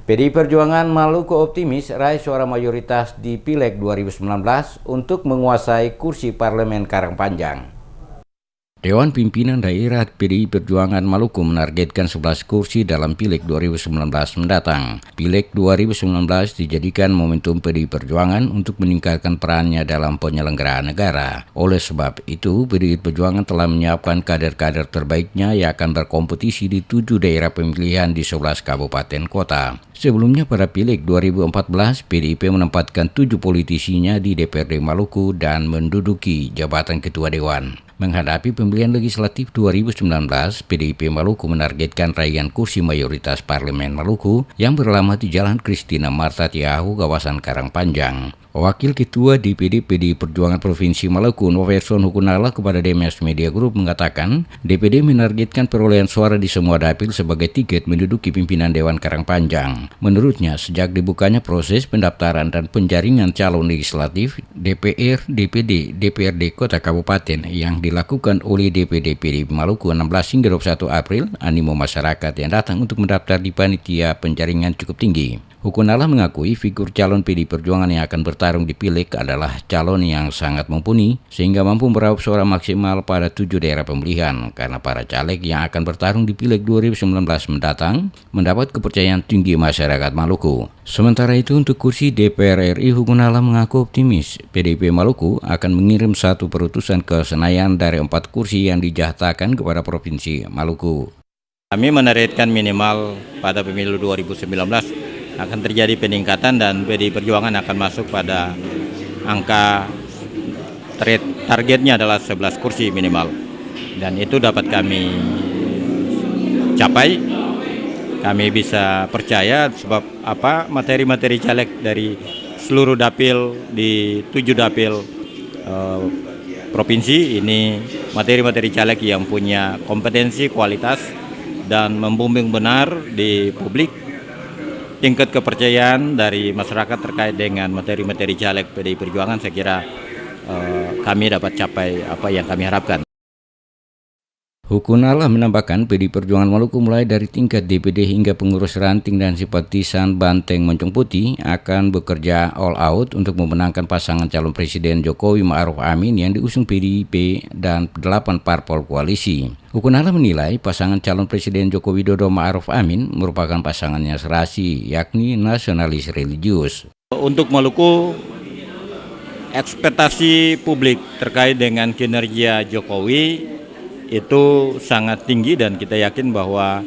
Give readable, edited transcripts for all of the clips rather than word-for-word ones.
PDI Perjuangan Maluku optimis raih suara mayoritas di Pileg 2019 untuk menguasai kursi Parlemen Karangpanjang. Dewan Pimpinan Daerah PDI Perjuangan Maluku menargetkan 11 kursi dalam Pileg 2019 mendatang. Pileg 2019 dijadikan momentum PDI Perjuangan untuk meningkatkan perannya dalam penyelenggaraan negara. Oleh sebab itu, PDI Perjuangan telah menyiapkan kader-kader terbaiknya yang akan berkompetisi di 7 daerah pemilihan di 11 kabupaten kota. Sebelumnya pada Pileg 2014, PDIP menempatkan 7 politisinya di DPRD Maluku dan menduduki jabatan Ketua Dewan. Menghadapi pemilihan legislatif 2019, PDIP Maluku menargetkan raihan kursi mayoritas Parlemen Maluku yang beralamat di Jalan Kristina Marta Tiahu, kawasan Karangpanjang. Wakil Ketua DPD PDI Perjuangan Provinsi Maluku, Noverson Hukunala, kepada DMS Media Group mengatakan, DPD menargetkan perolehan suara di semua dapil sebagai tiket menduduki pimpinan Dewan Karangpanjang. Menurutnya, sejak dibukanya proses pendaftaran dan penjaringan calon legislatif, DPR, DPD, DPRD Kota Kabupaten yang dilakukan oleh DPD PDI Maluku 16 hingga 21 April, animo masyarakat yang datang untuk mendaftar di panitia penjaringan cukup tinggi. Hukunala mengakui figur calon PDI Perjuangan yang akan bertarung di Pileg adalah calon yang sangat mumpuni sehingga mampu meraup suara maksimal pada 7 daerah pemilihan karena para caleg yang akan bertarung di Pileg 2019 mendatang mendapat kepercayaan tinggi masyarakat Maluku. Sementara itu untuk kursi DPR RI, Hukunala mengaku optimis PDIP Maluku akan mengirim satu perutusan ke Senayan dari 4 kursi yang dijatakan kepada Provinsi Maluku. Kami menargetkan minimal pada pemilu 2019 akan terjadi peningkatan dan PDI Perjuangan akan masuk pada angka targetnya adalah 11 kursi minimal. Dan itu dapat kami capai. Kami bisa percaya sebab materi-materi caleg dari seluruh dapil di 7 dapil provinsi ini materi-materi caleg yang punya kompetensi, kualitas dan membimbing benar di publik. Tingkat kepercayaan dari masyarakat terkait dengan materi-materi caleg PDI Perjuangan saya kira kami dapat capai apa yang kami harapkan. Hukunala menambahkan PDI Perjuangan Maluku mulai dari tingkat DPD hingga pengurus ranting dan simpatisan Banteng Moncong Putih akan bekerja all out untuk memenangkan pasangan calon Presiden Jokowi Ma'ruf Amin yang diusung PDIP dan 8 parpol koalisi. Hukunala menilai pasangan calon Presiden Joko Widodo Ma'ruf Amin merupakan pasangannya serasi, yakni nasionalis religius. Untuk Maluku, ekspektasi publik terkait dengan kinerja Jokowi itu sangat tinggi dan kita yakin bahwa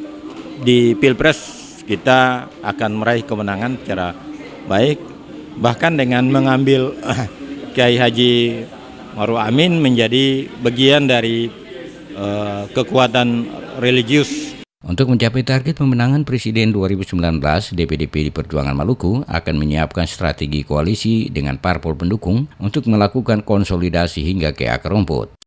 di Pilpres kita akan meraih kemenangan secara baik, bahkan dengan mengambil Kiai Haji Ma'ruf Amin menjadi bagian dari kekuatan religius. Untuk mencapai target pemenangan Presiden 2019, DPD PDI Perjuangan Maluku akan menyiapkan strategi koalisi dengan parpol pendukung untuk melakukan konsolidasi hingga ke akar rumput.